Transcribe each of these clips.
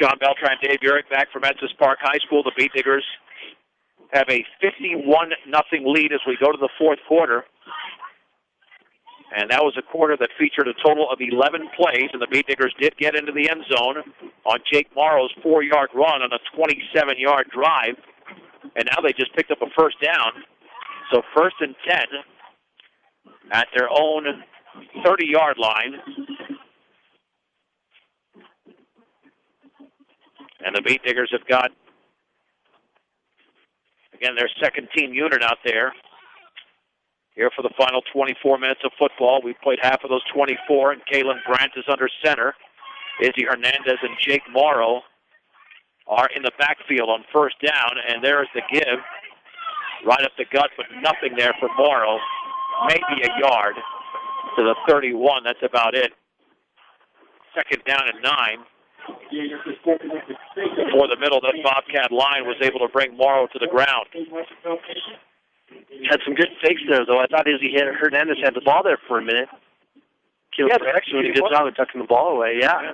John Beltran, Dave Urick back from Estes Park High School. The Beat Diggers have a 51-0 lead as we go to the fourth quarter. And that was a quarter that featured a total of 11 plays, and the Beat Diggers did get into the end zone on Jake Morrow's 4-yard run on a 27-yard drive. And now they just picked up a first down. So 1st and 10 at their own 30-yard line. And the Beat Diggers have got, again, their second team unit out there. Here for the final 24 minutes of football. We've played half of those 24, and Kalen Brandt is under center. Izzy Hernandez and Jake Morrow are in the backfield on first down, and there is the give. Right up the gut, but nothing there for Morrow. Maybe a yard to the 31. That's about it. 2nd down and 9. Before the middle, that Bobcat line was able to bring Morrow to the ground. Had some good fakes there, though. I thought Izzy Hernandez had the ball there for a minute. Yeah, actually did a good job of tucking the ball away, yeah.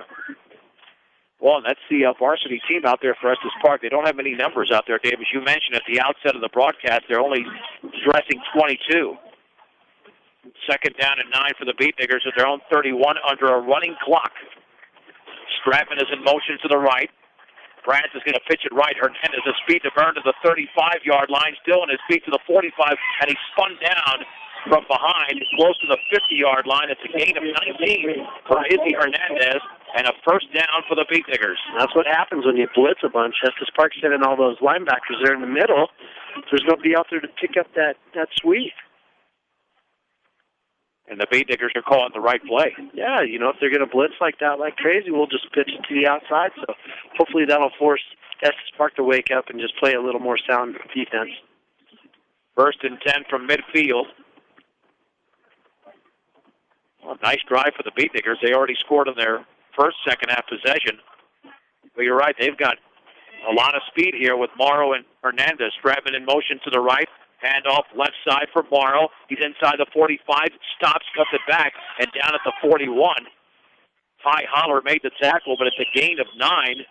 Well, and that's the varsity team out there for Estes Park. They don't have many numbers out there, Dave. As you mentioned at the outset of the broadcast, they're only dressing 22. 2nd down and 9 for the Beat Diggers at their own 31 under a running clock. Stratman is in motion to the right. Brandt is going to pitch it right. Hernandez has speed to burn to the 35-yard line, still in his feet to the 45, and he spun down from behind, close to the 50-yard line. It's a gain of 19 for Izzy Hernandez, and a first down for the Beat Diggers. That's what happens when you blitz a bunch. Estes Park sending all those linebackers there in the middle. There's nobody out there to pick up that sweep. And the Beat Diggers are calling the right play. Yeah, if they're going to blitz like that, like crazy, we'll just pitch it to the outside. So hopefully that'll force Estes Park to wake up and just play a little more sound defense. 1st and 10 from midfield. Well, nice drive for the Beat Diggers. They already scored on their first second-half possession. But you're right, they've got a lot of speed here with Morrow and Hernandez. Stratman in motion to the right. Handoff left side for Morrow. He's inside the 45, stops, cuts it back, and down at the 41. Ty Holler made the tackle, but it's a gain of 9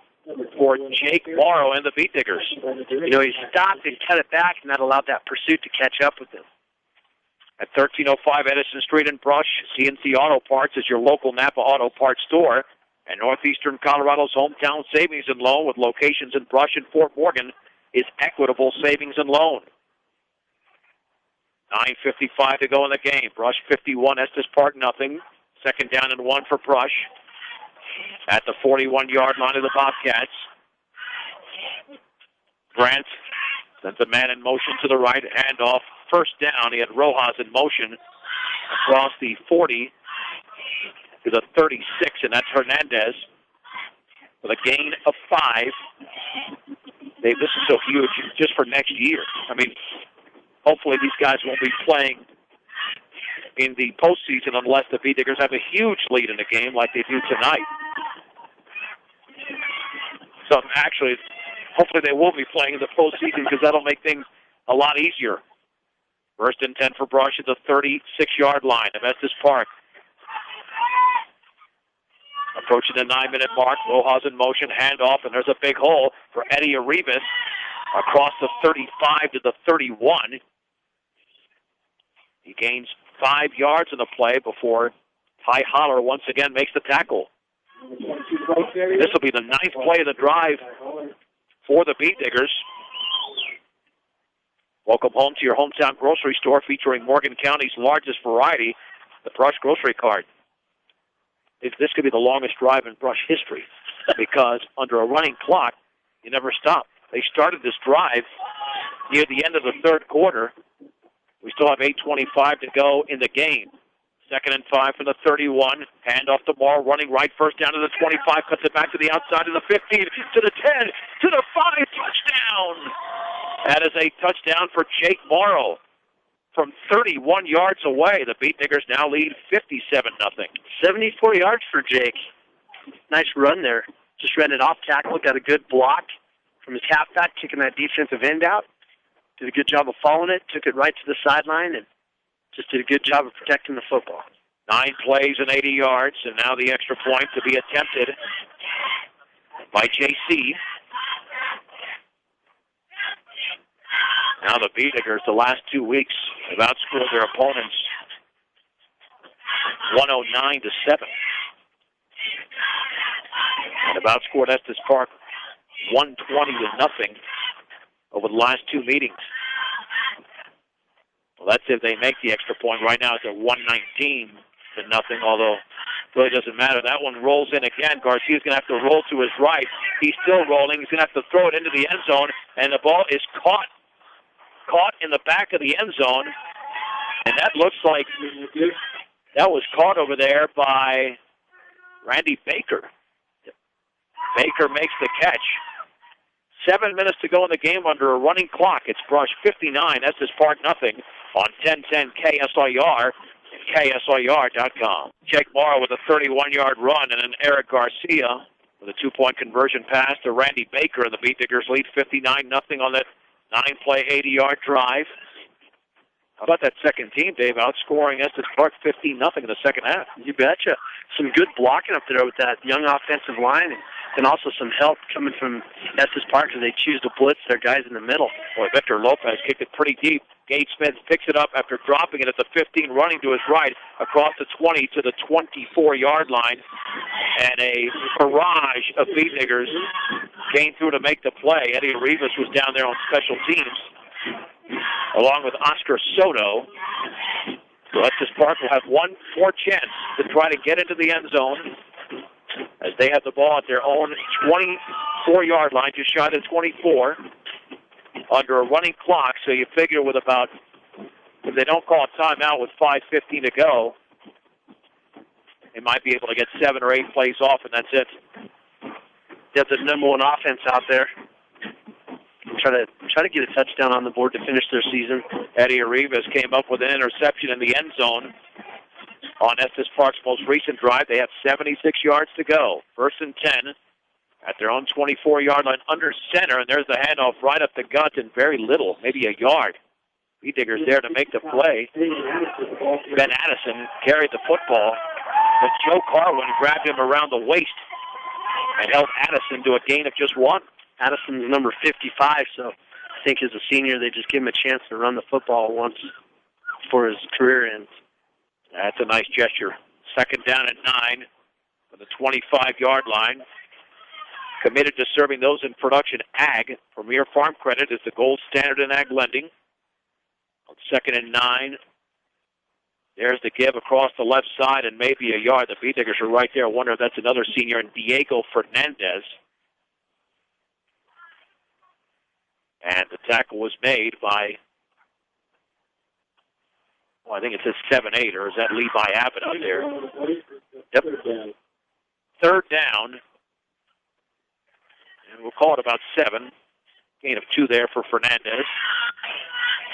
for Jake Morrow and the Beat Diggers. He stopped and cut it back, and that allowed that pursuit to catch up with him. At 1305 Edison Street in Brush, CNC Auto Parts is your local Napa Auto Parts store. And Northeastern Colorado's hometown savings and loan with locations in Brush and Fort Morgan is Equitable Savings and Loan. 9:55 to go in the game. Brush 51, Estes Park nothing. 2nd down and 1 for Brush. At the 41-yard line of the Bobcats. Brandt sends a man in motion to the right. Handoff. First down. He had Rojas in motion across the 40 to the 36, and that's Hernandez with a gain of 5. Dave, this is so huge just for next year. I mean, hopefully these guys won't be playing in the postseason unless the Beat Diggers have a huge lead in the game like they do tonight. So actually, hopefully they will be playing in the postseason because that'll make things a lot easier. 1st and 10 for Brush at the 36-yard line of Estes Park. Approaching the 9-minute mark, Rojas in motion, handoff, and there's a big hole for Eddie Arribas across the 35 to the 31. He gains 5 yards in the play before Ty Holler once again makes the tackle. This will be the 9th play of the drive for the Beat Diggers. Welcome home to your hometown grocery store featuring Morgan County's largest variety, the Brush Grocery Cart. This could be the longest drive in Brush history because under a running clock, you never stop. They started this drive near the end of the 3rd quarter. We still have 8:25 to go in the game. 2nd and 5 from the 31. Handoff to Morrow, running right, first down to the 25, cuts it back to the outside of the 15, to the 10, to the 5, touchdown! That is a touchdown for Jake Morrow. From 31 yards away, the Beat Diggers now lead 57-0. 74 yards for Jake. Nice run there. Just ran it off tackle, got a good block from his halfback, kicking that defensive end out. Did a good job of following it, took it right to the sideline, and just did a good job of protecting the football. 9 plays and 80 yards, and now the extra point to be attempted by JC. Now the Beediggers, the last 2 weeks, have outscored their opponents 109-7. And have outscored Estes Park 120-0 over the last 2 meetings. Well, that's if they make the extra point. Right now it's at 119-0, although it really doesn't matter. That one rolls in again. Garcia's going to have to roll to his right. He's still rolling. He's going to have to throw it into the end zone, and the ball is caught in the back of the end zone. And that looks like that was caught over there by Randy Baker. Baker makes the catch. 7 minutes to go in the game under a running clock. It's Brush 59, Estes Park nothing on 1010 KSIR and KSIR.com. Jake Morrow with a 31-yard run and then Eric Garcia with a 2-point conversion pass to Randy Baker, and the Beediggers lead 59-0 on that 9-play, 80-yard drive. How about that second team, Dave, outscoring Estes Park 15-0 in the second half? You betcha. Some good blocking up there with that young offensive line, and also some help coming from Estes Park as they choose to blitz their guys in the middle. Boy, Victor Lopez kicked it pretty deep. Gage Smith picks it up after dropping it at the 15, running to his right, across the 20 to the 24-yard line. And a barrage of Beediggers came through to make the play. Eddie Rivas was down there on special teams, along with Oscar Soto. So Estes Park will have one more chance to try to get into the end zone as they have the ball at their own 24-yard line, just shy of 24, under a running clock. So you figure with about, if they don't call a timeout with 5:15 to go, they might be able to get 7 or 8 plays off, and that's it. They have the number one offense out there. Try to get a touchdown on the board to finish their season. Eddie Arribas came up with an interception in the end zone on Estes Park's most recent drive. They have 76 yards to go. 1st and 10 at their own 24-yard line under center, and there's the handoff right up the gut and very little, maybe a yard. Beediggers there to make the play. Ben Addison carried the football, but Joe Carwin grabbed him around the waist and held Addison to a gain of just 1. Addison's number 55, so I think as a senior they just give him a chance to run the football once before his career ends. That's a nice gesture. 2nd down at 9 on the 25-yard line. Committed to serving those in production. Ag, Premier Farm Credit, is the gold standard in ag lending. On 2nd and 9, there's the give across the left side and maybe a yard. The Beediggers are right there. I wonder if that's another senior, and Diego Fernandez. And the tackle was made by, well, I think it says 7-8, or is that Levi Abbott out there? Yep. 3rd down. And we'll call it about 7. Gain of 2 there for Fernandez.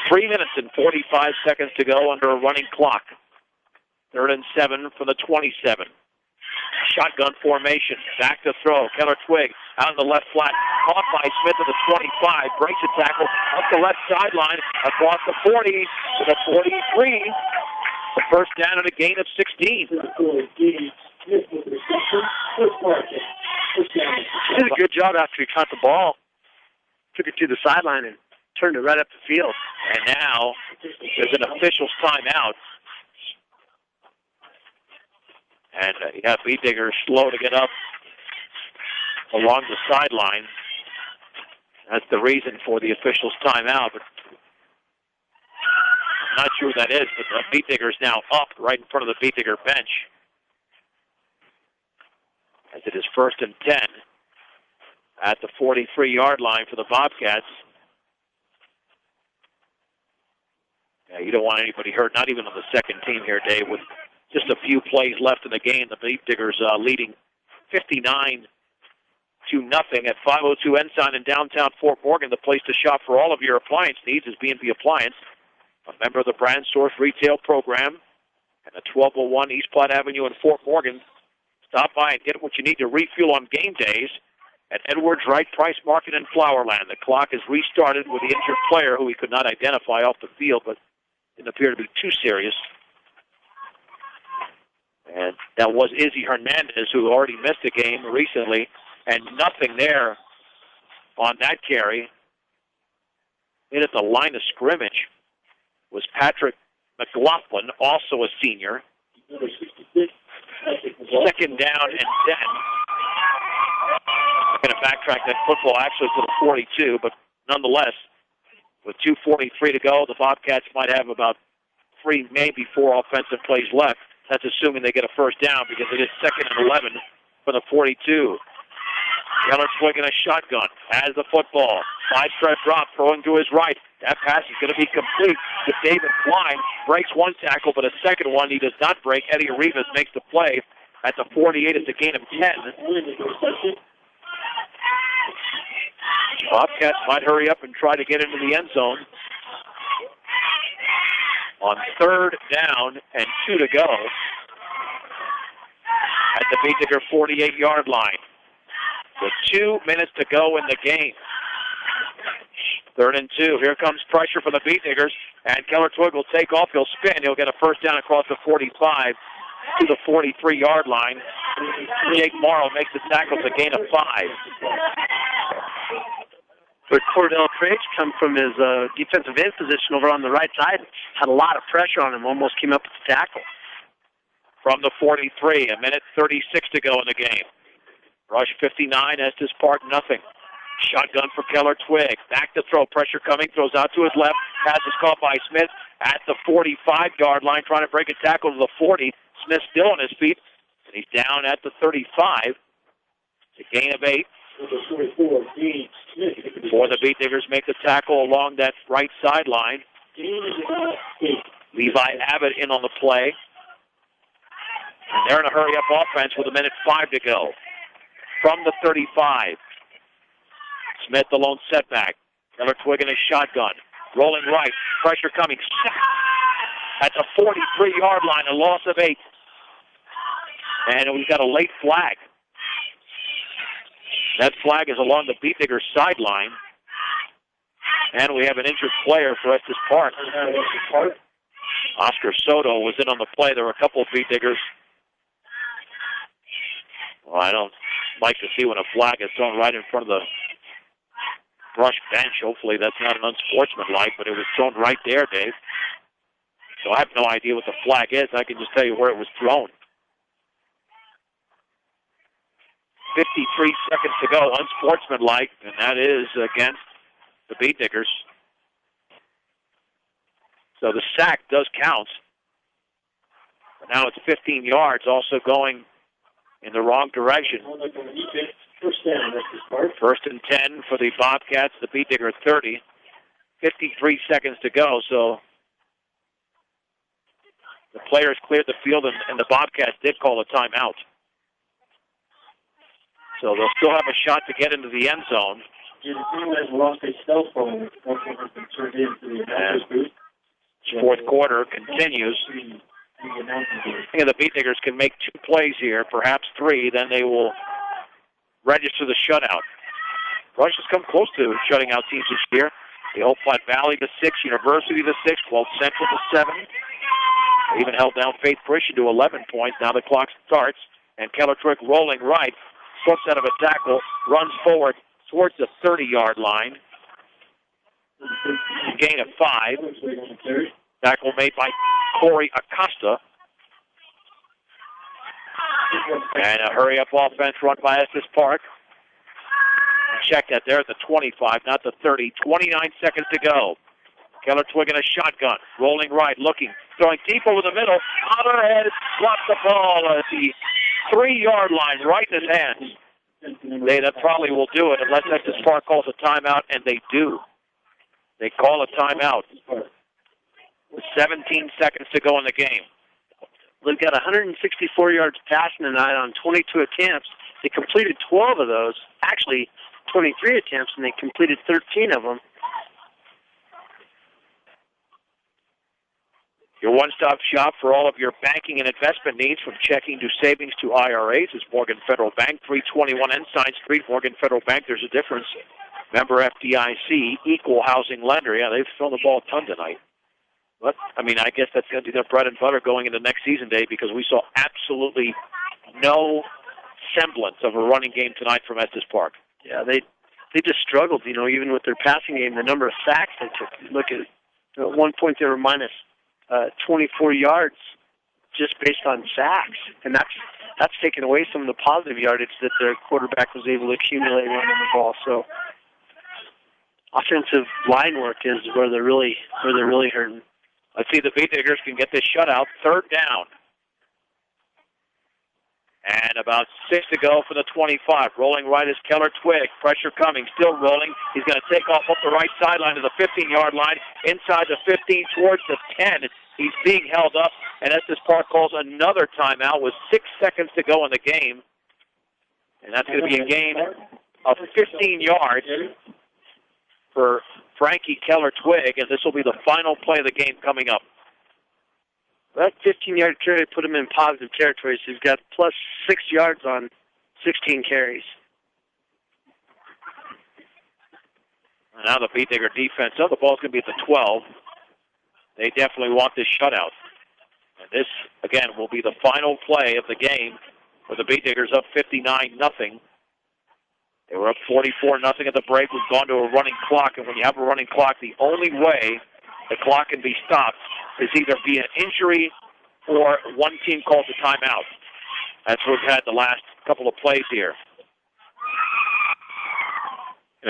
3 minutes and 45 seconds to go under a running clock. 3rd and 7 for the 27. Shotgun formation. Back to throw. Keller Twig out in the left flat. Caught by Smith at the 25. Breaks a tackle up the left sideline. Across the 40 to the 43. The 1st down and a gain of 16. He did a good job after he caught the ball. Took it to the sideline and turned it right up the field. And now there's an official's timeout. And Beediggers slow to get up along the sideline. That's the reason for the official's timeout. But I'm not sure who that is, but the Beediggers now up right in front of the Beedigger bench. As it is 1st and 10 at the 43-yard line for the Bobcats. Yeah, you don't want anybody hurt, not even on the second team here, Dave, with just a few plays left in the game. The Beediggers leading 59-0 at 502 Ensign in downtown Fort Morgan. The place to shop for all of your appliance needs is B&B Appliance, a member of the Brand Source Retail Program, and at 1201 East Platte Avenue in Fort Morgan. Stop by and get what you need to refuel on game days at Edwards Wright Price Market in Flowerland. The clock is restarted with the injured player who we could not identify off the field, but didn't appear to be too serious. And that was Izzy Hernandez, who already missed a game recently and nothing there on that carry. In at the line of scrimmage was Patrick McLaughlin, also a senior. 2nd down and 10. I'm going to backtrack that football actually to the 42, but nonetheless, with 2:43 to go, the Bobcats might have about 3, maybe 4 offensive plays left. That's assuming they get a first down because it is 2nd and 11 for the 42. Keller swinging a shotgun, has the football. 5-step drop, throwing to his right. That pass is going to be complete to David Klein. Breaks one tackle, but a second one he does not break. Eddie Rivas makes the play at the 48. It's a gain of 10. Bobcats might hurry up and try to get into the end zone. On 3rd down and 2 to go at the Beetiger 48-yard line. With 2 minutes to go in the game. 3rd and 2. Here comes pressure for the Beetniggers. And Keller Twigg will take off. He'll spin. He'll get a first down across the 45 to the 43-yard line. Jake Morrow makes the tackle. It's a gain of 5. But Cordell Craig come from his defensive end position over on the right side. Had a lot of pressure on him. Almost came up with the tackle. From the 43. 1:36 to go in the game. Rush 59, Estes Park, nothing. Shotgun for Keller Twigg. Back to throw, pressure coming, throws out to his left. Pass is caught by Smith at the 45-yard line, trying to break a tackle to the 40. Smith still on his feet, and he's down at the 35. It's a gain of 8. Before the Beetniggers make the tackle along that right sideline. Levi Abbott in on the play. And they're in a hurry-up offense with 1:05 to go. From the 35. Smith, the lone setback. Keller Twigg in a shotgun. Rolling right. Pressure coming. At the 43-yard line, a loss of 8. And we've got a late flag. That flag is along the Beetniggers sideline. And we have an injured player for Estes Park. Oscar Soto was in on the play. There were a couple of Beetniggers. Well, I don't like to see when a flag is thrown right in front of the Brush bench. Hopefully that's not an unsportsmanlike, but it was thrown right there, Dave. So I have no idea what the flag is. I can just tell you where it was thrown. 53 seconds to go, unsportsmanlike, and that is against the Beetniggers. So the sack does count. But now it's 15 yards, also going in the wrong direction. First and 10 for the Bobcats, the Beetnigger 30. 53 seconds to go, so the players cleared the field, and the Bobcats did call a timeout. So they'll still have a shot to get into the end zone. And fourth quarter continues. I think the Beetniggers can make 2 plays here, perhaps 3, then they will register the shutout. Rush has come close to shutting out teams this year. The Hope Flat Valley to 6, University to 6, 12 Central to 7. They even held down Faith Christian to 11 points. Now the clock starts, and Keller Twigg rolling right, slips out of a tackle, runs forward towards the 30-yard line. Gain of 5. Tackle made by Corey Acosta. And a hurry-up offense run by Estes Park. Check that there at the 25, not the 30. 29 seconds to go. Keller Twigg in a shotgun. Rolling right, looking. Throwing deep over the middle. Otterhead drops the ball at the 3-yard line, right in his hands. That probably will do it unless Estes Park calls a timeout, and they do. They call a timeout. With 17 seconds to go in the game. They've got 164 yards passing tonight on 22 attempts. They completed 12 of those. Actually, 23 attempts, and they completed 13 of them. Your one-stop shop for all of your banking and investment needs, from checking to savings to IRAs, is Morgan Federal Bank, 321 Ensign Street. Morgan Federal Bank, there's a difference. Member FDIC, equal housing lender. Yeah, they've thrown the ball a ton tonight. But, I mean, I guess that's going to be their bread and butter going into next season, Dave, because we saw absolutely no semblance of a running game tonight from Estes Park. Yeah, they just struggled, even with their passing game, the number of sacks they took. Look at one point they were minus 24 yards just based on sacks, and that's taken away some of the positive yardage that their quarterback was able to accumulate running the ball. So offensive line work is where they're really hurting. Let's see if the Beat Diggers can get this shutout. Third down. And about 6 to go for the 25. Rolling right is Keller Twig. Pressure coming. Still rolling. He's going to take off up the right sideline to the 15-yard line. Inside the 15 towards the 10. He's being held up. And Estes Park calls another timeout with 6 seconds to go in the game. And that's going to be a gain of 15 yards for Frankie Keller Twig. And this will be the final play of the game coming up. That 15-yard carry put him in positive territory, so he's got plus 6 yards on 16 carries. And now the Beat Digger defense. So the ball's going to be at the 12. They definitely want this shutout. And this, again, will be the final play of the game where the Beat Diggers up 59-0. They were up 44-0 at the break. We've gone to a running clock, and when you have a running clock, the only way the clock can be stopped is either be an injury or one team calls a timeout. That's what we've had the last couple of plays here.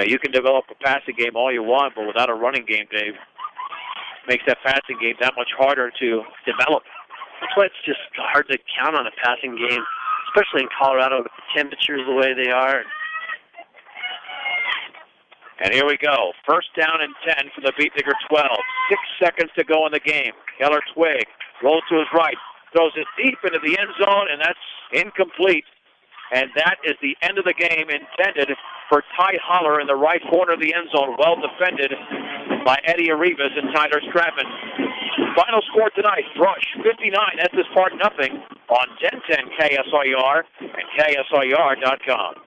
You can develop a passing game all you want, but without a running game, Dave, makes that passing game that much harder to develop. That's why it's just hard to count on a passing game, especially in Colorado with the temperatures the way they are. And here we go. First down and 10 for the Beat Digger 12. 6 seconds to go in the game. Keller Twig rolls to his right, throws it deep into the end zone, and that's incomplete. And that is the end of the game intended for Ty Holler in the right corner of the end zone. Well defended by Eddie Arribas and Tyler Stratman. Final score tonight, Brush 59, Estes Park nothing on 1010 KSIR and KSIR.com.